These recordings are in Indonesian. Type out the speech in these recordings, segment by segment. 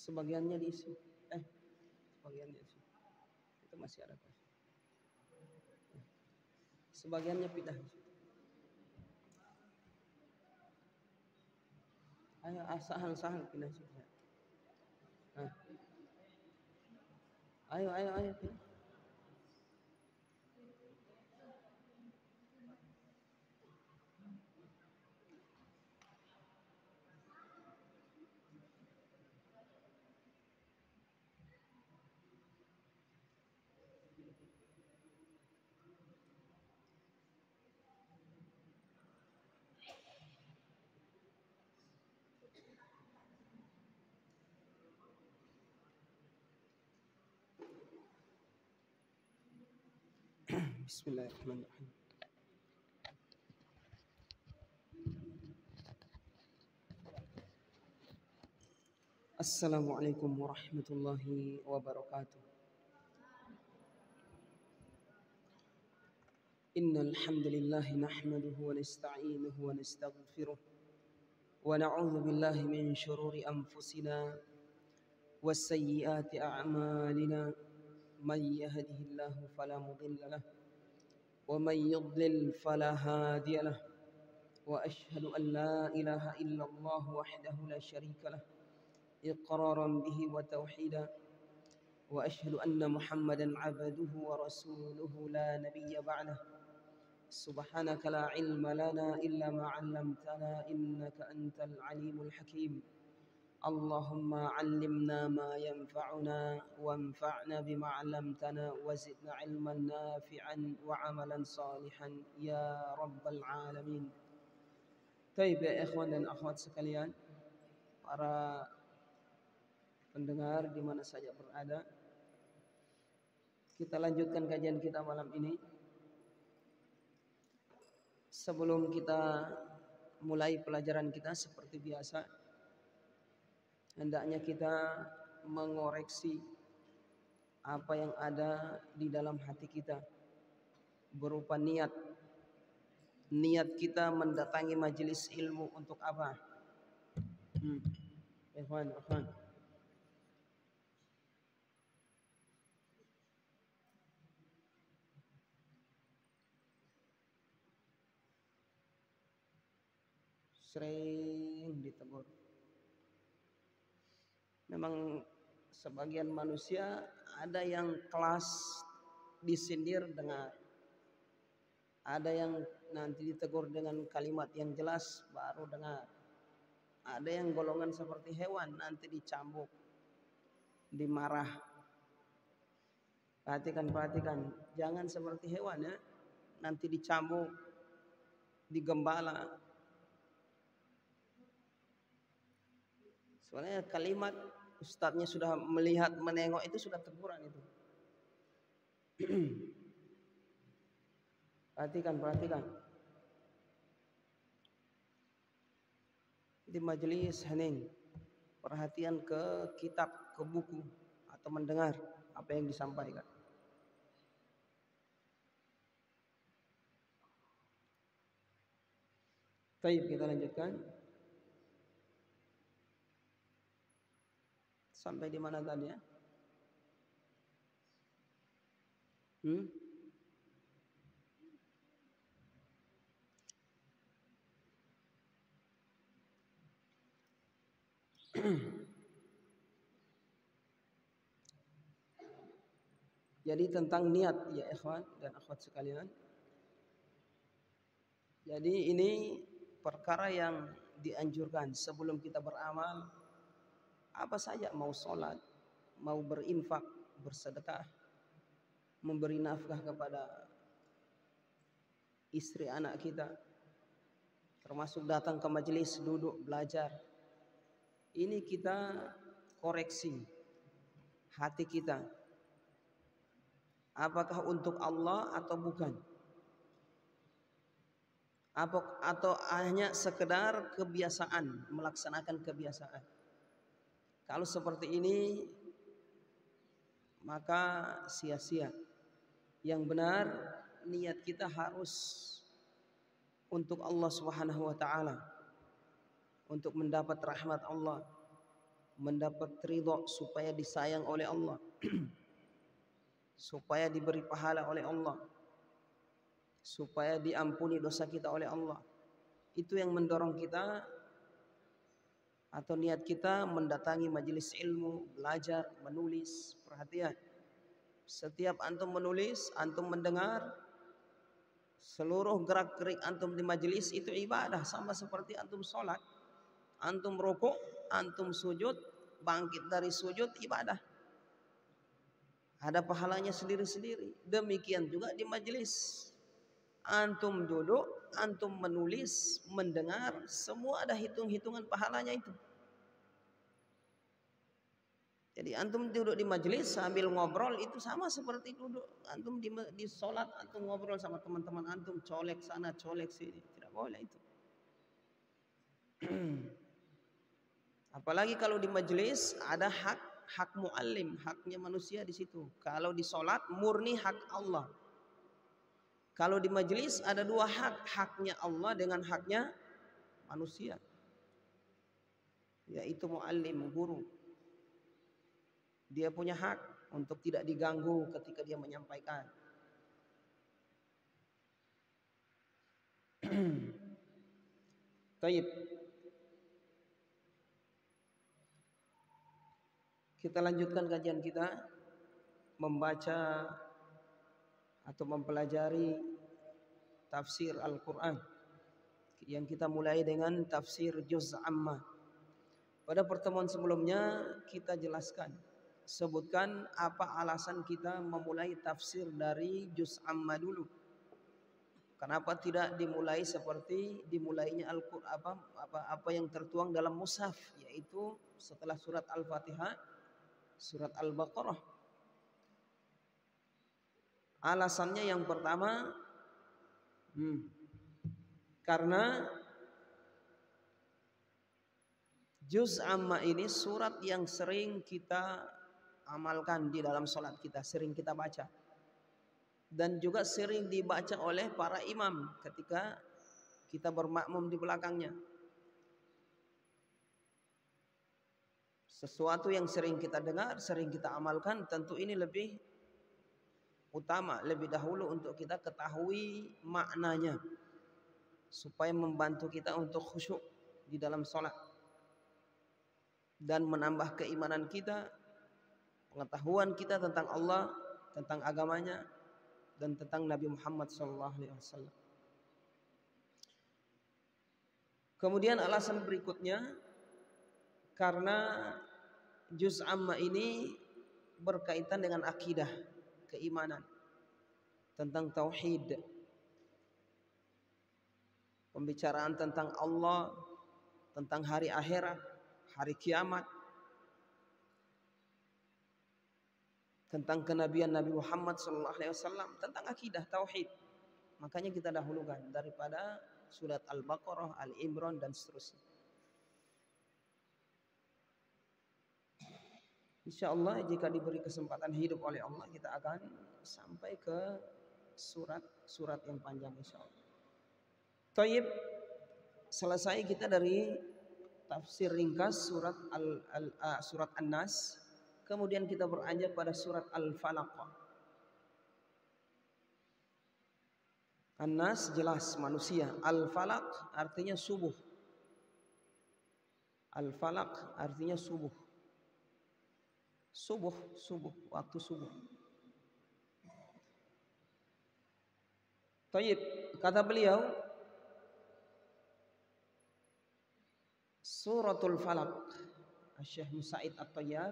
Sebagiannya diisi. Sebagiannya diisi. Itu masih ada kos. Sebagiannya pindah. Ayo sahan pindah situ. Nah. Ayo pindah. Bismillahirrahmanirrahim. Assalamualaikum warahmatullahi wabarakatuh. Innal hamdalillah nahmaduhu wa nasta'inuhu wa nastaghfiruh wa na'udzu billahi min shururi anfusina was sayyiati a'malina may yahdihillahu fala mudilla lahu wa may yudlil fala hadiya lahu wa ashhadu an la ilaha illallah wahdahu la syarika lahu iqraran bihi wa tauhida wa ashhadu anna muhammadan abduhu wa rasuluhu la nabiyya ba'dah subhanaka la ilma lana illa ma 'allamtana innaka antal alimul hakim Allahumma 'allimna ma yanfa'una wanfa'na bima 'allamtana wa zidna 'ilman nafi'an wa 'amalan salihan ya rabbal alamin. Baik ya ikhwan dan akhwat sekalian, para pendengar di mana saja berada, kita lanjutkan kajian kita malam ini. Sebelum kita mulai pelajaran kita seperti biasa, hendaknya kita mengoreksi apa yang ada di dalam hati kita berupa niat. Niat kita mendatangi majelis ilmu untuk apa? Ikhwan. Sering ditegur. Memang sebagian manusia ada yang kelas disindir dengar, ada yang nanti ditegur dengan kalimat yang jelas baru dengar, ada yang golongan seperti hewan nanti dicambuk, dimarah. Perhatikan, jangan seperti hewan ya, nanti dicambuk, digembala. Soalnya kalimat ustadznya sudah melihat, menengok itu sudah teguran itu. Perhatikan. Di majelis hening, perhatian ke kitab, ke buku, atau mendengar apa yang disampaikan. Baik, kita lanjutkan. Sampai di mana tadi ya? Jadi tentang niat ya ikhwan dan akhwat sekalian. Jadi ini perkara yang dianjurkan sebelum kita beramal. Apa saja, mau sholat, mau berinfak, bersedekah, memberi nafkah kepada istri anak kita, termasuk datang ke majelis, duduk, belajar. Ini kita koreksi hati kita. Apakah untuk Allah atau bukan? Atau hanya sekedar kebiasaan, melaksanakan kebiasaan. Kalau seperti ini maka sia-sia. Yang benar niat kita harus untuk Allah Subhanahu wa taala, untuk mendapat rahmat Allah, mendapat ridho, supaya disayang oleh Allah, supaya diberi pahala oleh Allah, supaya diampuni dosa kita oleh Allah. Itu yang mendorong kita atau niat kita mendatangi majelis ilmu, belajar, menulis. Perhatian, setiap antum menulis, antum mendengar, seluruh gerak-gerik antum di majelis itu ibadah, sama seperti antum sholat. Antum rukuk, antum sujud, bangkit dari sujud, ibadah. Ada pahalanya sendiri-sendiri. Demikian juga di majelis. Antum duduk, antum menulis, mendengar, semua ada hitung-hitungan pahalanya itu. Jadi antum duduk di majelis sambil ngobrol itu sama seperti duduk antum di sholat, antum ngobrol sama teman-teman antum, colek sana, colek sini. Tidak boleh itu. Apalagi kalau di majelis ada hak muallim, haknya manusia di situ. Kalau di sholat murni hak Allah. Kalau di majelis ada dua hak, haknya Allah dengan haknya manusia, yaitu muallim, guru. Dia punya hak untuk tidak diganggu ketika dia menyampaikan. Baik. Kita lanjutkan kajian kita, membaca atau mempelajari tafsir Al-Quran yang kita mulai dengan tafsir Juz Amma. Pada pertemuan sebelumnya kita sebutkan apa alasan kita memulai tafsir dari Juz Amma dulu. Kenapa tidak dimulai seperti dimulainya Al-Quran, apa yang tertuang dalam mushaf, yaitu setelah surat Al-Fatihah, surat Al-Baqarah. Alasannya yang pertama, karena Juz Amma ini surat yang sering kita amalkan di dalam sholat kita, sering kita baca. Dan juga sering dibaca oleh para imam ketika kita bermakmum di belakangnya. Sesuatu yang sering kita dengar, sering kita amalkan, tentu ini lebih utama, lebih dahulu untuk kita ketahui maknanya, supaya membantu kita untuk khusyuk di dalam sholat dan menambah keimanan kita, pengetahuan kita tentang Allah, tentang agamanya, dan tentang Nabi Muhammad SAW. Kemudian alasan berikutnya, karena Juz Amma ini berkaitan dengan akidah, keimanan, tentang tauhid, pembicaraan tentang Allah, tentang hari akhirat, hari kiamat, tentang kenabian Nabi Muhammad SAW, tentang akidah, tauhid. Makanya kita dahulukan daripada surat Al-Baqarah, Al-Imran, dan seterusnya. InsyaAllah jika diberi kesempatan hidup oleh Allah, kita akan sampai ke surat-surat yang panjang insyaAllah. Taib, selesai kita dari tafsir ringkas surat An-Nas. Kemudian kita beranjak pada surat Al-Falaq. An-Nas jelas manusia. Al-Falaq artinya subuh. Al-Falaq artinya subuh. Subuh, waktu subuh. Taib, kata beliau, Suratul Falaq, Syekh Musa'id At-Tayyar,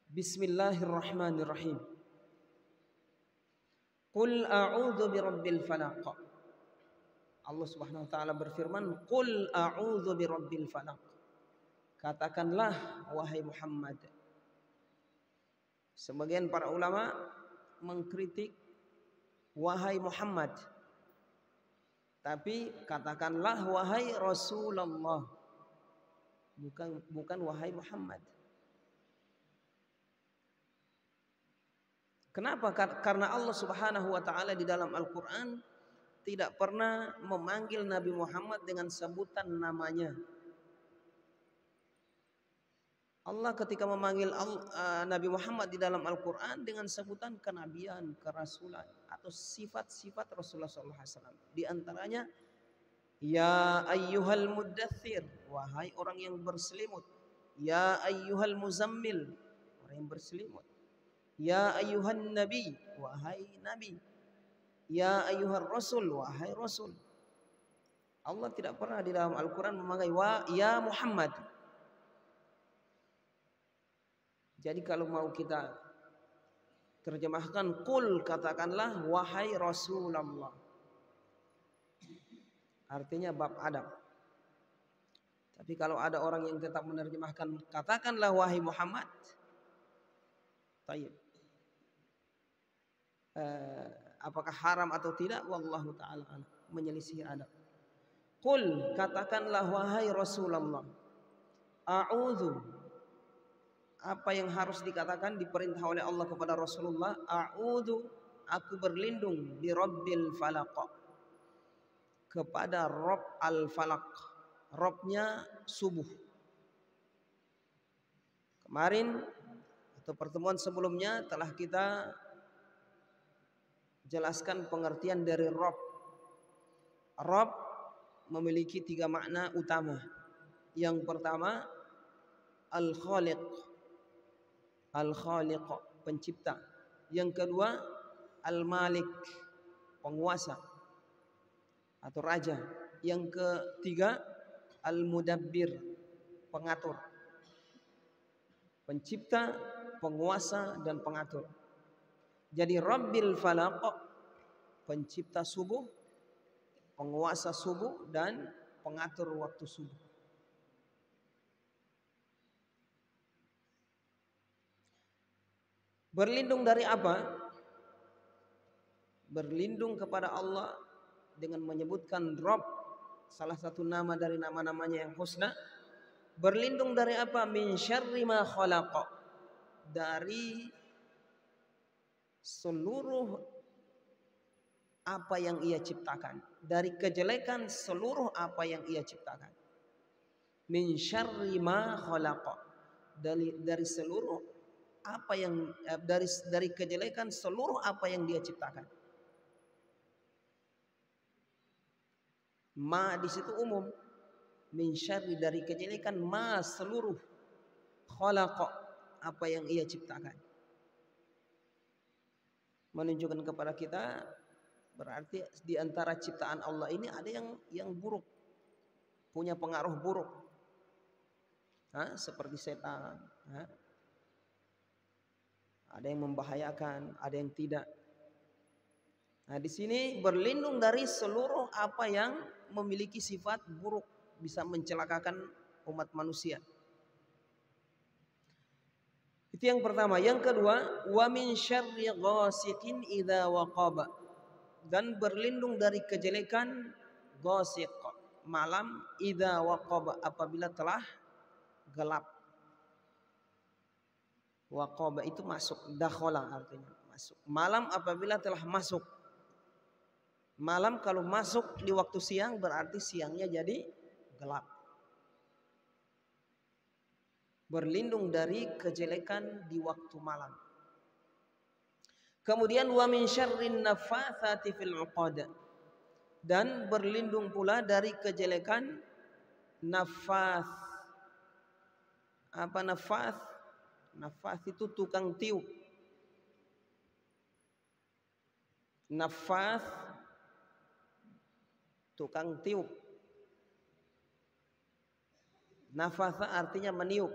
Bismillahirrahmanirrahim. Qul a'udzu birabbil falaq. Allah Subhanahu wa taala berfirman, Qul a'udzu birabbil falaq. Katakanlah wahai Muhammad. Sebagian para ulama mengkritik wahai Muhammad, tapi katakanlah wahai Rasulullah, bukan wahai Muhammad. Kenapa? Karena Allah Subhanahu wa taala di dalam Al-Qur'an tidak pernah memanggil Nabi Muhammad dengan sebutan namanya. Allah ketika memanggil Nabi Muhammad di dalam Al-Quran dengan sebutan kenabian, kerasulan atau sifat-sifat Rasulullah SAW. Di antaranya, ya ayyuhal muddathir, wahai orang yang berselimut. Ya ayyuhal muzammil, orang yang berselimut. Ya ayyuhan nabi, wahai nabi. Ya ayyuhar rasul, wahai rasul. Allah tidak pernah di dalam Al-Quran memanggil ya Muhammad. Jadi kalau mau kita terjemahkan, qul, katakanlah wahai Rasulullah. Artinya bab adab. Tapi kalau ada orang yang tetap menerjemahkan katakanlah wahai Muhammad, tayyib. Apakah haram atau tidak? Wallahu ta'ala menyelisih adab. Qul, katakanlah wahai Rasulullah. A'udzu, apa yang harus dikatakan, diperintah oleh Allah kepada Rasulullah. A'udzu, aku berlindung di Rabbil Falaq, kepada Rabb al-Falaq. Rabbnya subuh. Kemarin atau pertemuan sebelumnya telah kita jelaskan pengertian dari Rabb. Rabb memiliki 3 makna utama. Yang pertama, Al-Khaliq, Al-Khaliq, pencipta. Yang kedua, Al-Malik, penguasa atau raja. Yang ketiga, Al-Mudabbir, pengatur. Pencipta, penguasa, dan pengatur. Jadi Rabbil Falaq, pencipta subuh, penguasa subuh, dan pengatur waktu subuh. Berlindung dari apa? Berlindung kepada Allah dengan menyebutkan Rabb, salah satu nama dari nama-namanya yang husna. Berlindung dari apa? Min syarri ma khalaqa, dari seluruh apa yang ia ciptakan, dari kejelekan seluruh apa yang ia ciptakan. Min syarri ma khalaqa, dari seluruh apa yang dari kejelekan seluruh apa yang dia ciptakan. Ma di situ umum. Min syarri, dari kejelekan, ma seluruh, khalaqa, apa yang ia ciptakan. Menunjukkan kepada kita berarti di antara ciptaan Allah ini ada yang buruk, punya pengaruh buruk. Seperti setan. Ada yang membahayakan, ada yang tidak. Nah, di sini berlindung dari seluruh apa yang memiliki sifat buruk, bisa mencelakakan umat manusia. Itu yang pertama. Yang kedua, wa min syarri ghasiqin idza waqaba, dan berlindung dari kejelekan ghasiq, malam, idza waqaba, apabila telah gelap. Waqaba itu masuk, dakhala artinya masuk. Malam apabila telah masuk. Malam kalau masuk di waktu siang berarti siangnya jadi gelap. Berlindung dari kejelekan di waktu malam. Kemudian wa min syarrin naffatsati fil 'uqad, dan berlindung pula dari kejelekan naffath. Apa naffath? Nafas itu tukang tiup. Nafas, tukang tiup. Nafasa artinya meniup.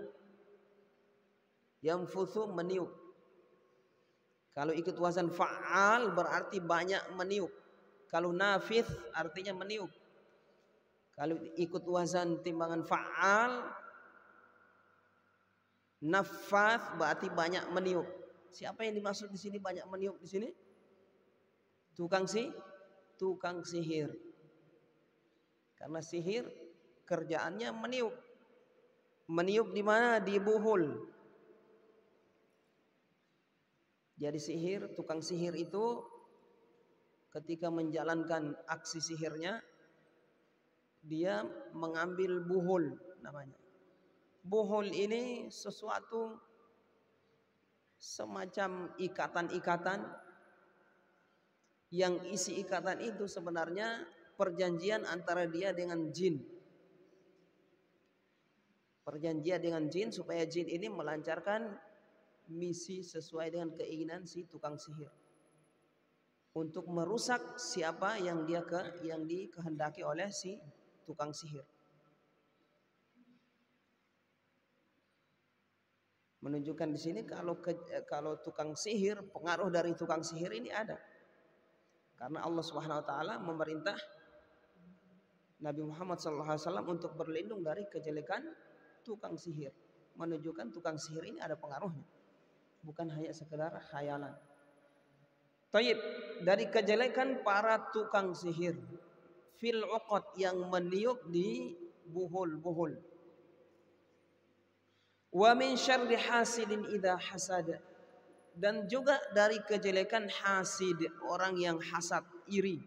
Yanfuthu, meniup. Kalau ikut wazan fa'al berarti banyak meniup. Kalau nafith artinya meniup. Kalau ikut wazan timbangan fa'al, nafas berarti banyak meniup. Siapa yang dimaksud di sini banyak meniup di sini? Tukang sihir. Karena sihir kerjaannya meniup. Meniup di mana? Di buhul. Jadi tukang sihir itu ketika menjalankan aksi sihirnya, dia mengambil buhul namanya. Buhul ini sesuatu semacam ikatan-ikatan yang isi ikatan itu sebenarnya perjanjian antara dia dengan jin. Perjanjian dengan jin supaya jin ini melancarkan misi sesuai dengan keinginan si tukang sihir. Untuk merusak siapa yang dikehendaki oleh si tukang sihir. Menunjukkan di sini kalau tukang sihir, pengaruh dari tukang sihir ini ada. Karena Allah Subhanahu wa taala memerintah Nabi Muhammad SAW untuk berlindung dari kejelekan tukang sihir. Menunjukkan tukang sihir ini ada pengaruhnya. Bukan hanya sekedar khayalan. Taib, dari kejelekan para tukang sihir fil uqad yang meniup di buhul-buhul. Wa min syarri hasidin idza hasad, dan juga dari kejelekan hasid, orang yang hasad, iri.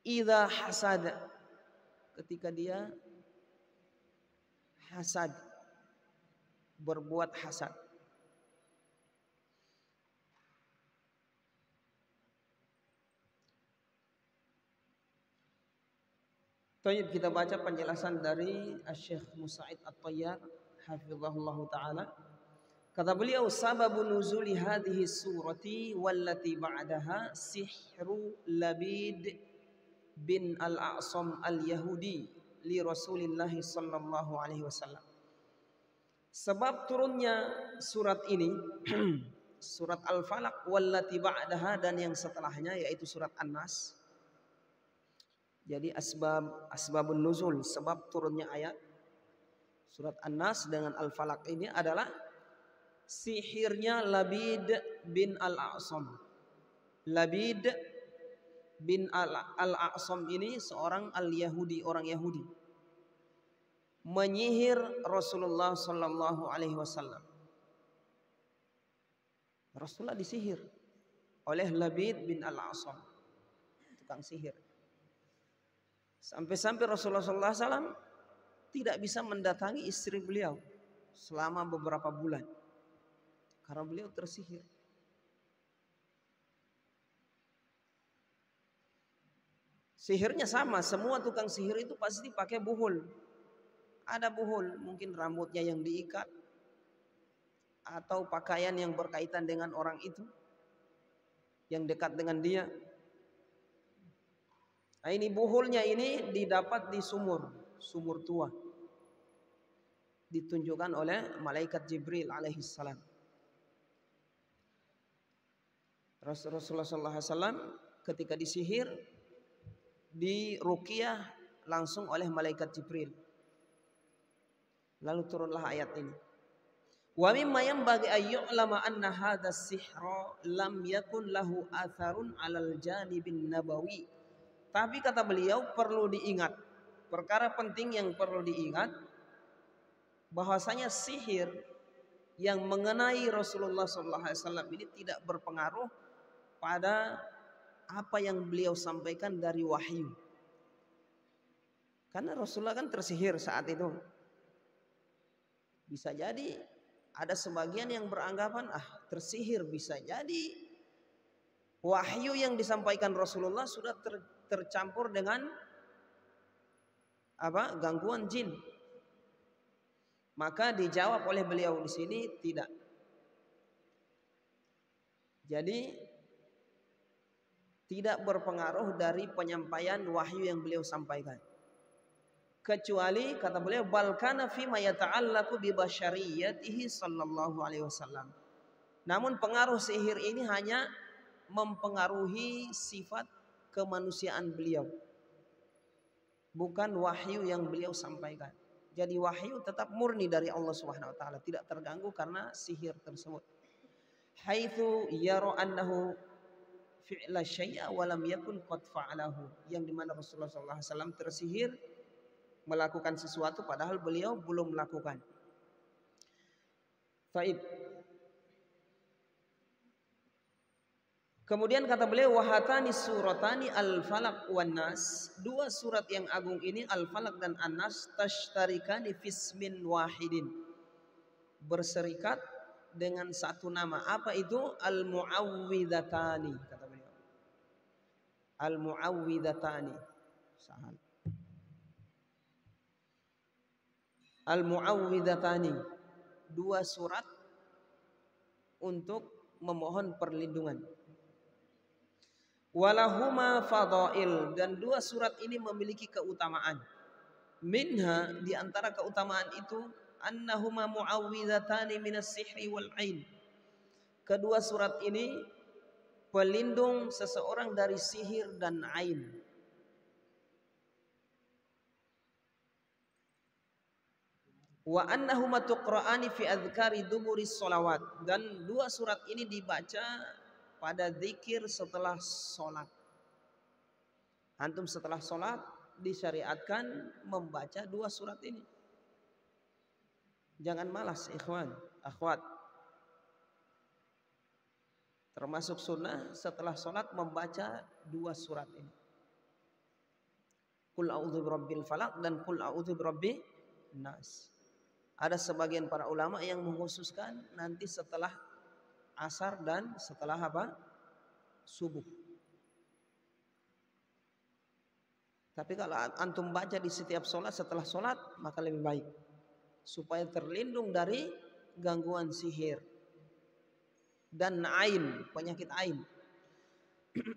Idza hasad, ketika dia hasad, berbuat hasad. Baik, kita baca penjelasan dari Syekh Musa'id At-Tayyar hafizahullah taala. Kata beliau, sababun nuzuli hadhihi surati wallati ba'daha sihru Labid bin Al-A'sam Al-Yahudi li Rasulillah sallallahu alaihi wasallam. Sebab turunnya surat ini surat Al-Falaq wallati ba'daha dan yang setelahnya yaitu surat An-Nas. Jadi asbabun nuzul, sebab turunnya ayat surat An-Nas dengan Al-Falaq ini adalah sihirnya Labid bin Al-A'sam. Labid bin Al-A'sam ini seorang Al-Yahudi, orang Yahudi, menyihir Rasulullah sallallahu alaihi wasallam. Rasulullah disihir oleh Labid bin Al-A'sam, tukang sihir. Sampai-sampai Rasulullah SAW tidak bisa mendatangi istri beliau selama beberapa bulan karena beliau tersihir. Sihirnya sama, semua tukang sihir itu pasti pakai buhul. Ada buhul, mungkin rambutnya yang diikat atau pakaian yang berkaitan dengan orang itu, yang dekat dengan dia. Nah, ini buhulnya ini didapat di sumur tua. Ditunjukkan oleh malaikat Jibril alaihissalam. Rasulullah SAW ketika disihir, diruqyah langsung oleh malaikat Jibril. Lalu turunlah ayat ini. Wa mimma yanbaghi an yu'lama anna hadha as-sihra lam yakun lahu atharun 'alal janibin nabawi. Tapi kata beliau perlu diingat, perkara penting yang perlu diingat, bahwasanya sihir yang mengenai Rasulullah SAW ini tidak berpengaruh pada apa yang beliau sampaikan dari wahyu. Karena Rasulullah kan tersihir saat itu. Bisa jadi ada sebagian yang beranggapan tersihir, bisa jadi wahyu yang disampaikan Rasulullah sudah tercampur dengan gangguan jin. Maka dijawab oleh beliau di sini tidak. Jadi tidak berpengaruh dari penyampaian wahyu yang beliau sampaikan. Kecuali kata beliau bal kana fi ma yata'allaqu bi basyariyatihi sallallahu alaihi wasallam. Namun pengaruh sihir ini hanya mempengaruhi sifat kemanusiaan beliau, bukan wahyu yang beliau sampaikan. Jadi wahyu tetap murni dari Allah Subhanahu wa taala, tidak terganggu karena sihir tersebut. Haitsu yara annahu fi'la syai'a wa lam yakun qad fa'alahu, yang dimana Rasulullah sallallahu alaihi wasallam tersihir melakukan sesuatu padahal beliau belum melakukan. Taib. Kemudian kata beliau wahatani suratani al-falaq wan nas, dua surat yang agung ini al-falaq dan an-nas tashtarikani fismin wahidin, berserikat dengan satu nama. Apa itu? Al-muawwidhatani, kata beliau. Al-muawwidhatani. Sahal. Al-muawwidhatani, dua surat untuk memohon perlindungan. Walahuma fadail, dan dua surat ini memiliki keutamaan. Minha, di antara keutamaan itu, annahuma muawwidhatani minas sihri wal ain. Kedua surat ini pelindung seseorang dari sihir dan ain. Wa annahuma tuqra'ani fi adhkari duburis sholawat, dan dua surat ini dibaca pada zikir setelah sholat. Antum setelah sholat disyariatkan membaca dua surat ini. Jangan malas ikhwan, akhwat. Termasuk sunnah setelah sholat membaca dua surat ini. Qul a'udzu birabbil falaq dan qul a'udzu birabbin nas. Ada sebagian para ulama yang mengkhususkan nanti setelah asar dan setelah apa? Subuh. Tapi kalau antum baca di setiap sholat setelah sholat maka lebih baik, supaya terlindung dari gangguan sihir dan ain, penyakit ain.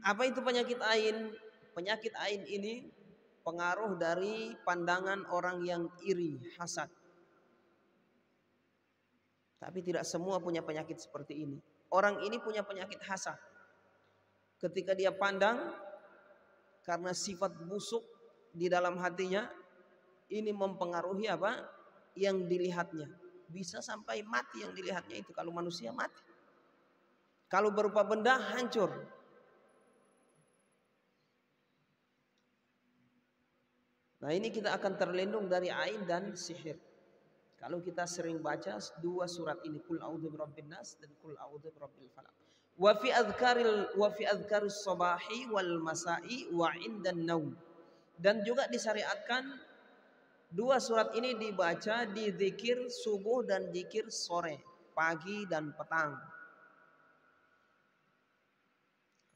Apa itu penyakit ain? Penyakit ain ini pengaruh dari pandangan orang yang iri, hasad. Tapi tidak semua punya penyakit seperti ini. Orang ini punya penyakit hasad. Ketika dia pandang, karena sifat busuk di dalam hatinya, ini mempengaruhi apa? Yang dilihatnya. Bisa sampai mati yang dilihatnya itu. Kalau manusia mati. Kalau berupa benda hancur. Nah ini kita akan terlindung dari ain dan sihir kalau kita sering baca dua surat ini, Qul a'udzu birabbin nas dan Qul a'udzu birabbil falaq. Wa fi adhkaris sabahi wal masai wa 'indan naum. Dan juga disyariatkan dua surat ini dibaca di zikir subuh dan zikir sore, pagi dan petang.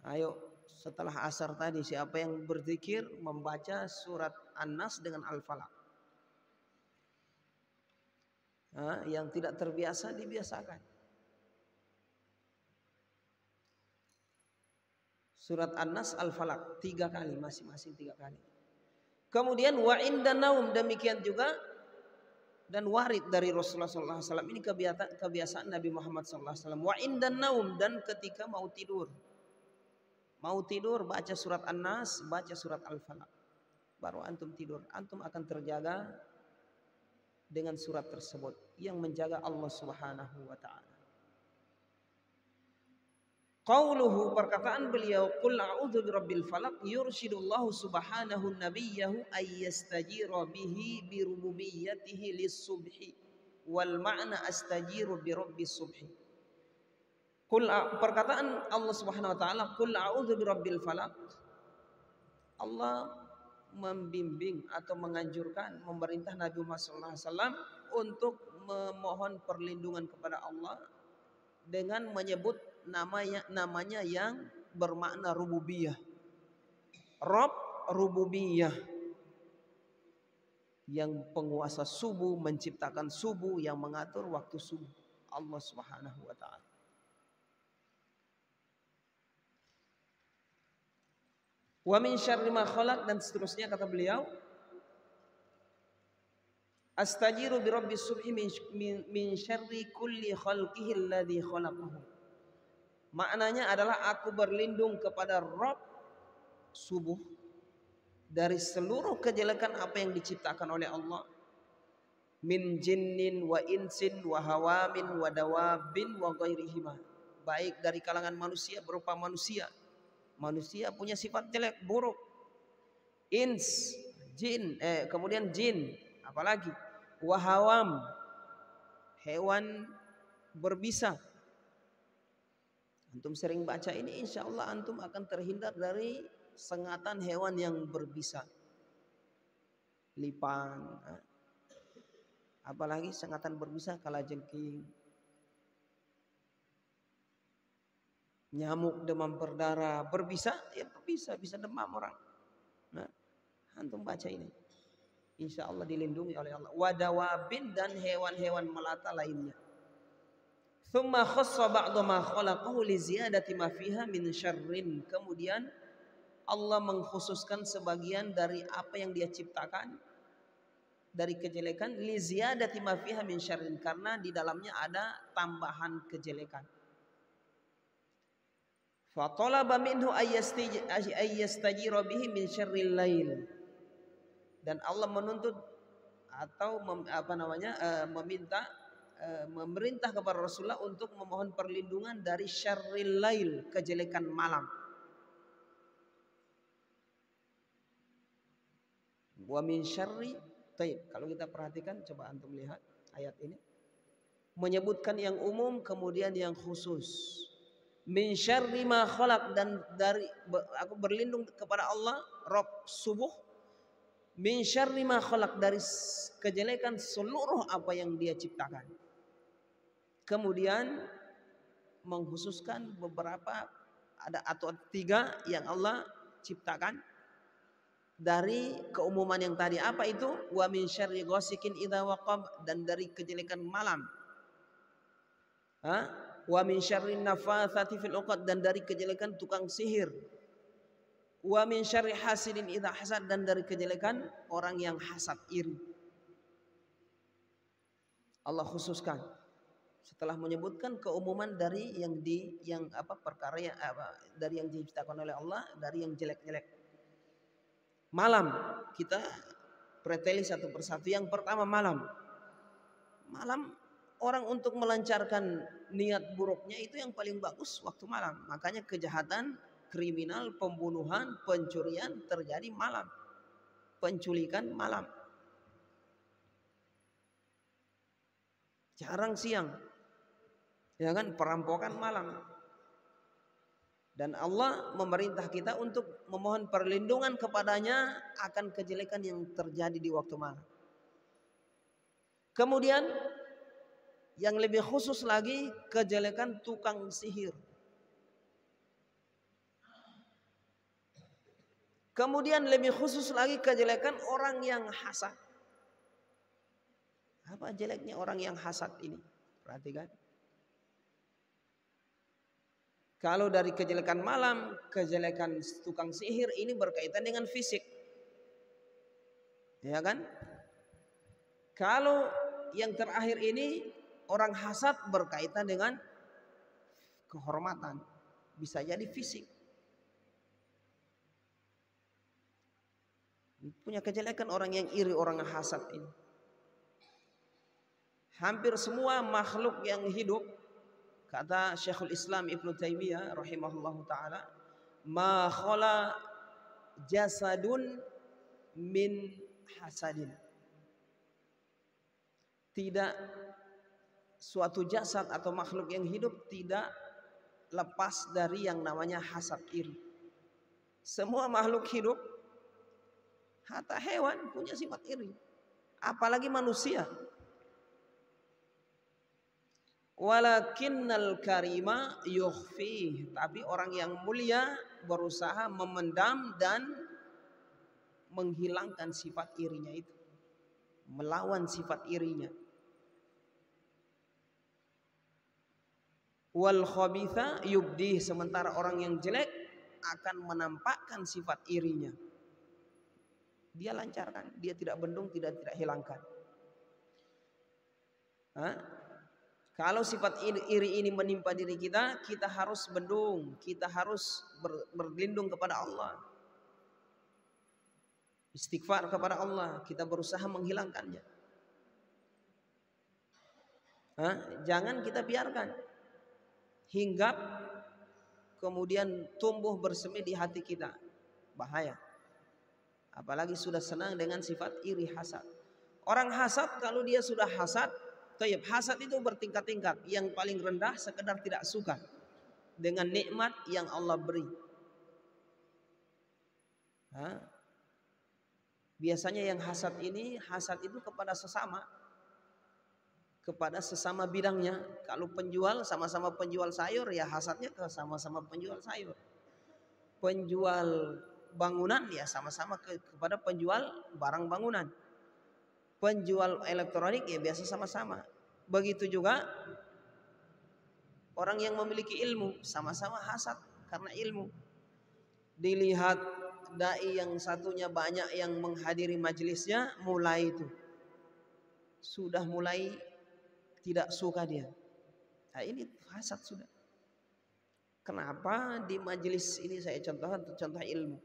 Ayo setelah asar tadi siapa yang berzikir membaca surat An-Nas dengan Al-Falaq. Yang tidak terbiasa dibiasakan. Surat An-Nas Al-Falaq 3 kali, masing-masing 3 kali. Kemudian wa inda naum, demikian juga dan warid dari Rasulullah SAW. Ini kebiasaan Nabi Muhammad SAW. Wa inda naum, dan ketika mau tidur. Mau tidur baca surat An-Nas, baca surat Al-Falaq. Baru antum tidur, antum akan terjaga dengan surat tersebut yang menjaga Allah Subhanahu wa taala. Qauluhu, perkataan beliau, qul a'udzu birabbil falaq, yursyidullahu subhanahu nabiyyahu ay yastajira bihi bi rububiyyatihi lis-subhi wal ma'na astajiru bi rabbis subhi. Perkataan Allah Subhanahu wa taala, qul a'udzu birabbil falaq. Allah membimbing atau menganjurkan, memerintah Nabi Muhammad SAW untuk memohon perlindungan kepada Allah dengan menyebut namanya yang bermakna rububiyah. Rabb rububiyah, yang penguasa subuh, menciptakan subuh, yang mengatur waktu subuh, Allah Subhanahu wa taala. Wa min syarri ma khalaq, dan seterusnya kata beliau, astajiru bi rabbis subhi min syarri kulli khalqihi alladhi khalaqahu. Maknanya adalah aku berlindung kepada Rabb subuh dari seluruh kejelekan apa yang diciptakan oleh Allah. Min jinnin wa insin wa hawamin wa dawabin wa ghairihima. Baik dari kalangan manusia berupa manusia. Manusia punya sifat jelek, buruk. Ins, jin, kemudian jin, apalagi wahawam, hewan berbisa. Antum sering baca ini, insya Allah antum akan terhindar dari sengatan hewan yang berbisa. Lipan, apalagi sengatan berbisa, kalajengking, nyamuk demam berdarah, berbisa, ya berbisa, bisa demam orang. Nah, antum baca ini, insya Allah dilindungi oleh Allah. Wadawabin, dan hewan-hewan melata lainnya. Tsumma khassa ba'da ma khalaqahu li ziyadati ma fiha min syarrin. Kemudian Allah mengkhususkan sebagian dari apa yang Dia ciptakan dari kejelekan, li ziyadati ma fiha min syarrin, karena di dalamnya ada tambahan kejelekan. Fa talaba minhu ayyastajira bihi min syarril lail. Dan Allah menuntut atau memerintah kepada Rasulullah untuk memohon perlindungan dari syarril lail, kejelekan malam. Wa min syarri, kalau kita perhatikan, coba antum lihat ayat ini menyebutkan yang umum kemudian yang khusus. Min syarri ma khalaq, dan dari aku berlindung kepada Allah Rabb subuh. Min syarri ma khalaq, dari kejelekan seluruh apa yang Dia ciptakan. Kemudian mengkhususkan beberapa, ada atau 3 yang Allah ciptakan dari keumuman yang tadi. Apa itu? Wa min syarri ghasikin idza waqab, dan dari kejelekan malam. Wa min syarri nafatsati fil 'uqad, dan dari kejelekan tukang sihir. Wa min syarri hasidin idza hasad, dan dari kejelekan orang yang hasad, iri. Allah khususkan setelah menyebutkan keumuman dari perkara yang dari yang diciptakan oleh Allah, dari yang jelek-jelek. Malam kita preteli satu persatu. Yang pertama malam. Malam orang untuk melancarkan niat buruknya itu yang paling bagus waktu malam. Makanya kejahatan, kriminal, pembunuhan, pencurian terjadi malam. Penculikan malam. Jarang siang. Ya kan, perampokan malam. Dan Allah memerintah kita untuk memohon perlindungan kepadanya akan kejelekan yang terjadi di waktu malam. Kemudian yang lebih khusus lagi, kejelekan tukang sihir. Kemudian lebih khusus lagi kejelekan orang yang hasad. Apa jeleknya orang yang hasad ini? Perhatikan. Kalau dari kejelekan malam, kejelekan tukang sihir ini berkaitan dengan fisik. Ya kan? Kalau yang terakhir ini, orang hasad berkaitan dengan kehormatan. Bisa jadi fisik. Punya kejelekan orang yang iri, orang hasad ini. Hampir semua makhluk yang hidup, kata Syekhul Islam Ibnu Taimiyah rahimahullahu taala, ma khala jasadun min hasadin. Tidak suatu jasad atau makhluk yang hidup tidak lepas dari yang namanya hasad, iri. Semua makhluk hidup, hatta hewan punya sifat iri, apalagi manusia. Walakinnal karima yukhfi, tapi orang yang mulia berusaha memendam dan menghilangkan sifat irinya itu, melawan sifat irinya. Wal khabitha yubdih, sementara orang yang jelek akan menampakkan sifat irinya. Dia lancarkan, dia tidak bendung, tidak hilangkan. Kalau sifat iri ini menimpa diri kita, kita harus bendung, kita harus berlindung kepada Allah, istighfar kepada Allah, kita berusaha menghilangkannya. Jangan kita biarkan hinggap kemudian tumbuh bersemi di hati kita, bahaya. Apalagi sudah senang dengan sifat iri, hasad. Orang hasad, kalau dia sudah hasad, hasad itu bertingkat-tingkat. Yang paling rendah sekedar tidak suka. dengan nikmat yang Allah beri. Biasanya yang hasad itu kepada sesama bidangnya. Kalau penjual sama-sama penjual sayur, ya hasadnya ke sama-sama penjual sayur. Penjual bangunan ya sama-sama kepada penjual barang bangunan. Penjual elektronik ya biasa sama-sama. Begitu juga orang yang memiliki ilmu sama-sama hasad karena ilmu. Dilihat dai yang satunya banyak yang menghadiri majelisnya, mulai itu sudah mulai tidak suka dia. Nah, ini hasad sudah. Kenapa di majelis ini saya contoh ilmu.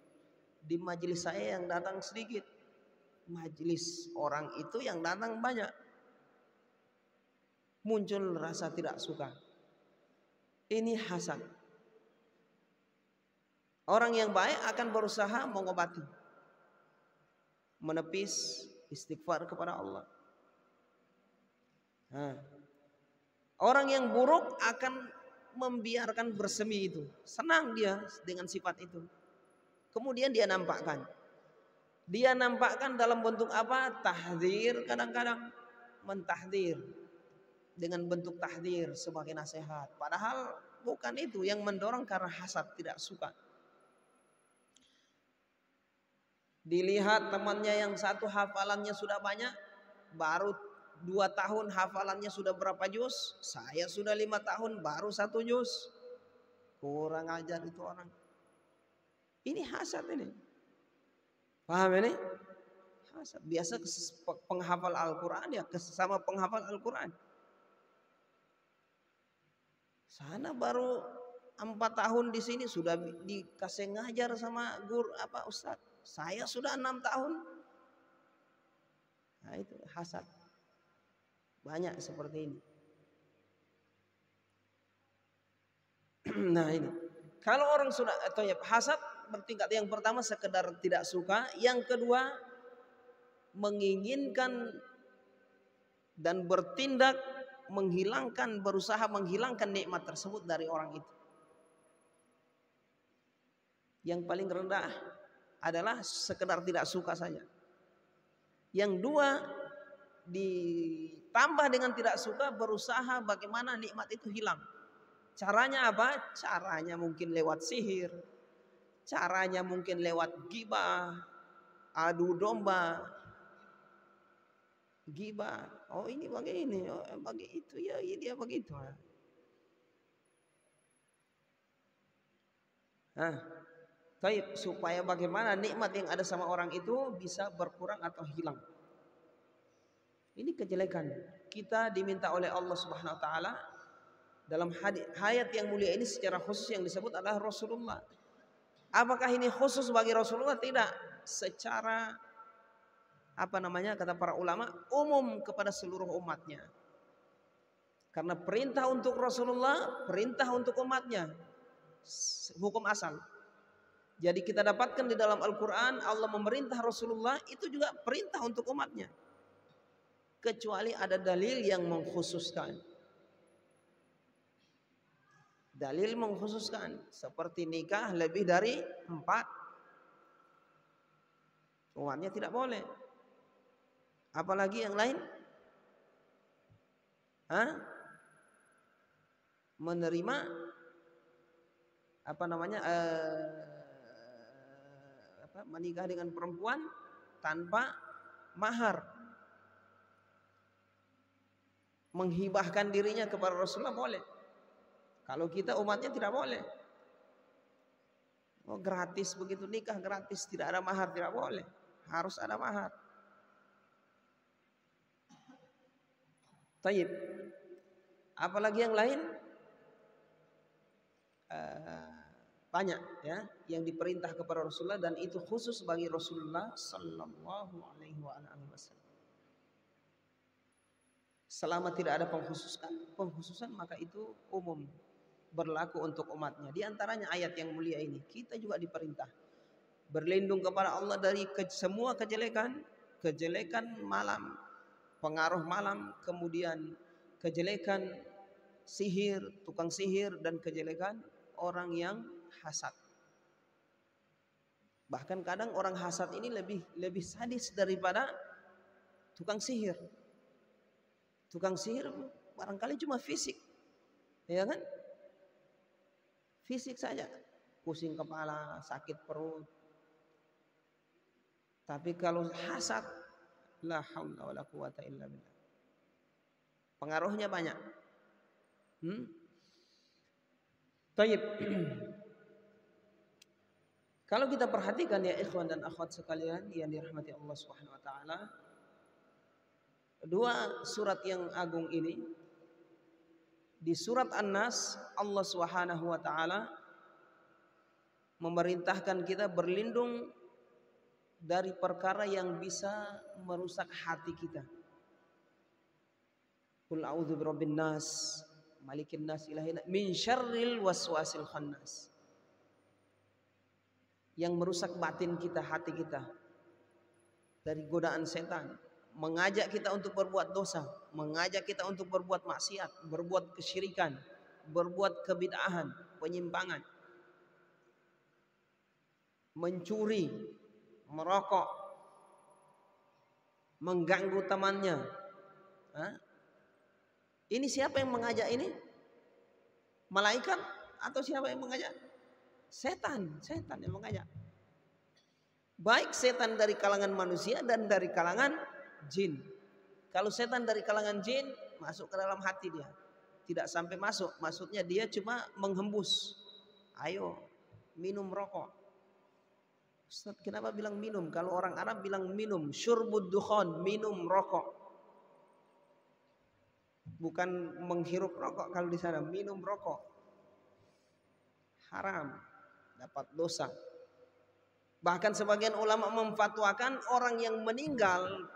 Di majelis saya yang datang sedikit, majelis orang itu yang datang banyak. Muncul rasa tidak suka. Ini hasad. Orang yang baik akan berusaha mengobati, menepis, istighfar kepada Allah. Orang yang buruk akan membiarkan bersemi itu. Senang dia dengan sifat itu. Kemudian dia nampakkan. Dia nampakkan dalam bentuk apa? Tahdzir, kadang-kadang mentahdzir dengan bentuk tahdzir sebagai nasihat. Padahal bukan itu yang mendorong, karena hasad, tidak suka. Dilihat temannya yang satu hafalannya sudah banyak, baru 2 tahun hafalannya sudah berapa juz, saya sudah 5 tahun baru 1 juz. Kurang ajar itu orang. Ini hasad ini. Paham ini? Hasad. Biasa penghafal Al-Quran ya sesama penghafal Al-Quran. Sana baru 4 tahun di sini sudah dikasih ngajar sama ustaz. Saya sudah 6 tahun. Nah itu hasad. Banyak seperti ini. Nah ini. Kalau orang sudah atau ya hasad bertingkat, yang pertama sekedar tidak suka, yang kedua menginginkan dan bertindak berusaha menghilangkan nikmat tersebut dari orang itu. Yang paling rendah adalah sekedar tidak suka saja. Yang dua ditambah dengan tidak suka, berusaha bagaimana nikmat itu hilang. Caranya apa? Caranya mungkin lewat sihir, caranya mungkin lewat ghibah, adu domba, ghibah. Oh ini begini, oh bagi itu ya dia begitu. Baik, supaya bagaimana nikmat yang ada sama orang itu bisa berkurang atau hilang. Ini kejelekan. Kita diminta oleh Allah Subhanahu wa taala dalam hayat yang mulia ini secara khusus yang disebut adalah Rasulullah. Apakah ini khusus bagi Rasulullah? Tidak. Secara kata para ulama, umum kepada seluruh umatnya. Karena perintah untuk Rasulullah, perintah untuk umatnya, hukum asal. Jadi kita dapatkan di dalam Al-Quran Allah memerintah Rasulullah, itu juga perintah untuk umatnya. Kecuali ada dalil yang mengkhususkan. Dalil mengkhususkan seperti nikah lebih dari 4, umatnya tidak boleh. Apalagi yang lain? Menerima menikah dengan perempuan tanpa mahar, menghibahkan dirinya kepada Rasulullah boleh. Kalau kita umatnya tidak boleh. Oh gratis begitu, nikah gratis, tidak ada mahar, tidak boleh, harus ada mahar. Taib. Apalagi yang lain? Banyak ya yang diperintah kepada Rasulullah, dan itu khusus bagi Rasulullah sallallahu alaihi wasallam. Selama tidak ada pengkhususan maka itu umum berlaku untuk umatnya. Di antaranya ayat yang mulia ini, kita juga diperintah berlindung kepada Allah dari semua kejelekan malam, pengaruh malam, kemudian kejelekan sihir, tukang sihir, dan kejelekan orang yang hasad. Bahkan kadang orang hasad ini lebih sadis daripada tukang sihir. Tukang sihir barangkali cuma fisik, ya kan? Fisik saja, pusing kepala, sakit perut. Tapi kalau hasad, la haula wala quwata illa billah. Pengaruhnya banyak. Taib. Kalau kita perhatikan ya ikhwan dan akhwat sekalian yang dirahmati Allah Subhanahu wa taala, dua surat yang agung ini, di surat An-Nas Allah Subhanahu wa taala memerintahkan kita berlindung dari perkara yang bisa merusak hati kita. Qul a'udzu birabbin nas, malikin nas, ilahin nas, min syarril waswasil khannas. Yang merusak batin kita, hati kita dari godaan setan, mengajak kita untuk berbuat dosa, mengajak kita untuk berbuat maksiat, berbuat kesyirikan, berbuat kebid'ahan, penyimpangan, mencuri, merokok, mengganggu temannya. Ini siapa yang mengajak ini? Malaikat atau siapa yang mengajak? Setan yang mengajak. Baik setan dari kalangan manusia dan dari kalangan jin. Kalau setan dari kalangan jin masuk ke dalam hati dia, tidak sampai masuk, maksudnya dia cuma menghembus. Ayo minum rokok. Ustaz, kenapa bilang minum? Kalau orang Arab bilang minum, syurbud dukhan, minum rokok. Bukan menghirup rokok kalau di sana, minum rokok. Haram, dapat dosa. Bahkan sebagian ulama memfatwakan orang yang meninggal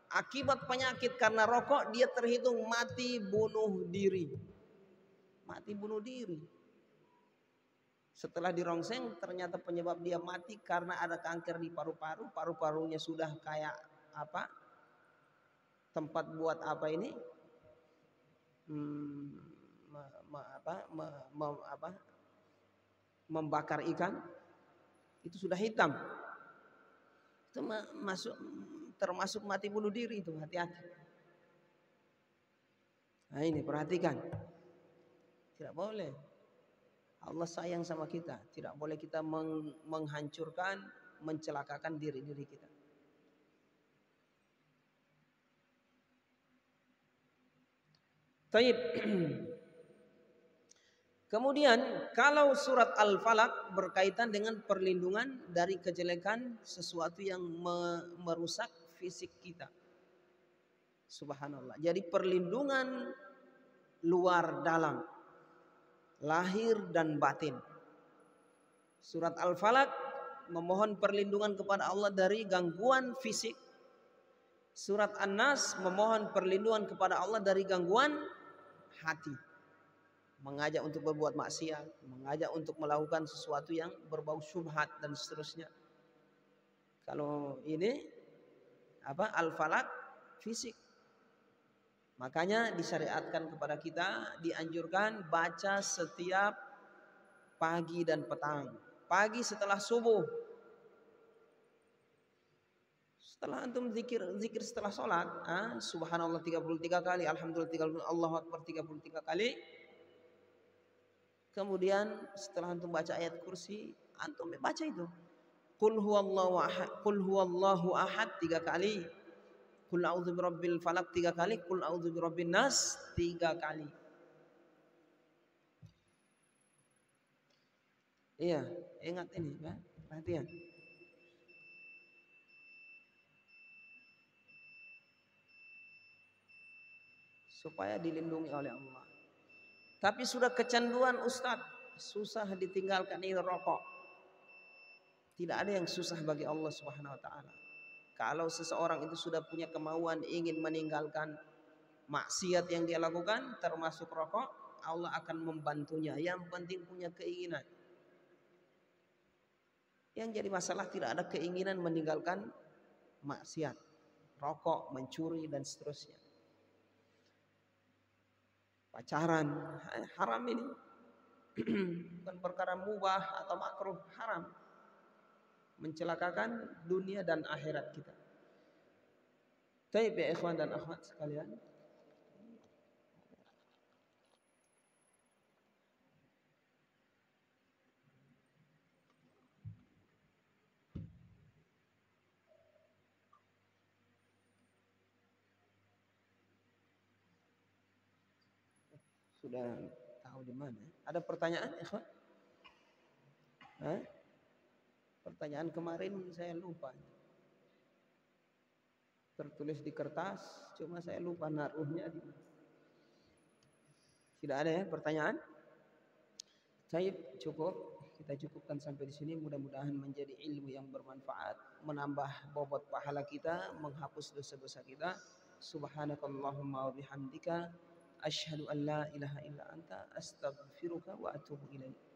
akibat penyakit karena rokok, dia terhitung mati bunuh diri. Mati bunuh diri. Setelah dirongseng ternyata penyebab dia mati karena ada kanker di paru-paru. Paru-parunya sudah kayak apa? Tempat buat apa ini? Membakar ikan. Itu sudah hitam. Itu termasuk mati bunuh diri itu, hati-hati. Nah ini perhatikan. Tidak boleh. Allah sayang sama kita. Tidak boleh kita menghancurkan, mencelakakan diri kita. Taib. Kemudian kalau surat Al-Falaq berkaitan dengan perlindungan dari kejelekan sesuatu yang merusak fisik kita. Subhanallah. Jadi perlindungan luar dalam, lahir dan batin. Surat Al-Falaq memohon perlindungan kepada Allah dari gangguan fisik. Surat An-Nas memohon perlindungan kepada Allah dari gangguan hati. Mengajak untuk berbuat maksiat, mengajak untuk melakukan sesuatu yang berbau syubhat dan seterusnya. Kalau ini apa? Al-Falaq fisik. Makanya disyariatkan kepada kita, dianjurkan baca setiap pagi dan petang. Pagi setelah subuh. Setelah antum zikir setelah sholat, subhanallah 33 kali, alhamdulillah 33 kali, Allahu akbar 33 kali. Kemudian setelah antum baca ayat kursi, antum baca itu. Qul huwallahu ahad 3 kali. Qul a'udzu birabbil falaq 3 kali, qul a'udzu birabbin nas 3 kali. Iya, ingat ini, ya. Perhatian. Supaya dilindungi oleh Allah. Tapi sudah kecanduan Ustadz, susah ditinggalkan ini rokok. Tidak ada yang susah bagi Allah Subhanahu wa taala. Kalau seseorang itu sudah punya kemauan ingin meninggalkan maksiat yang dia lakukan termasuk rokok, Allah akan membantunya. Yang penting punya keinginan. Yang jadi masalah tidak ada keinginan meninggalkan maksiat, rokok, mencuri dan seterusnya. Pacaran haram ini. bukan perkara mubah atau makruh, haram. Mencelakakan dunia dan akhirat kita. Baik ya ikhwan dan akhwat sekalian. Sudah tahu di mana? Ada pertanyaan ikhwan? Hah? Pertanyaan kemarin saya lupa. Tertulis di kertas, cuma saya lupa naruhnya di mana. Tidak ada ya pertanyaan? Saya cukup, kita cukupkan sampai di sini. Mudah-mudahan menjadi ilmu yang bermanfaat, menambah bobot pahala kita, menghapus dosa-dosa kita. Subhanakallahumma wa bihamdika asyhadu an la ilaha illa anta astaghfiruka wa atubu ilaik.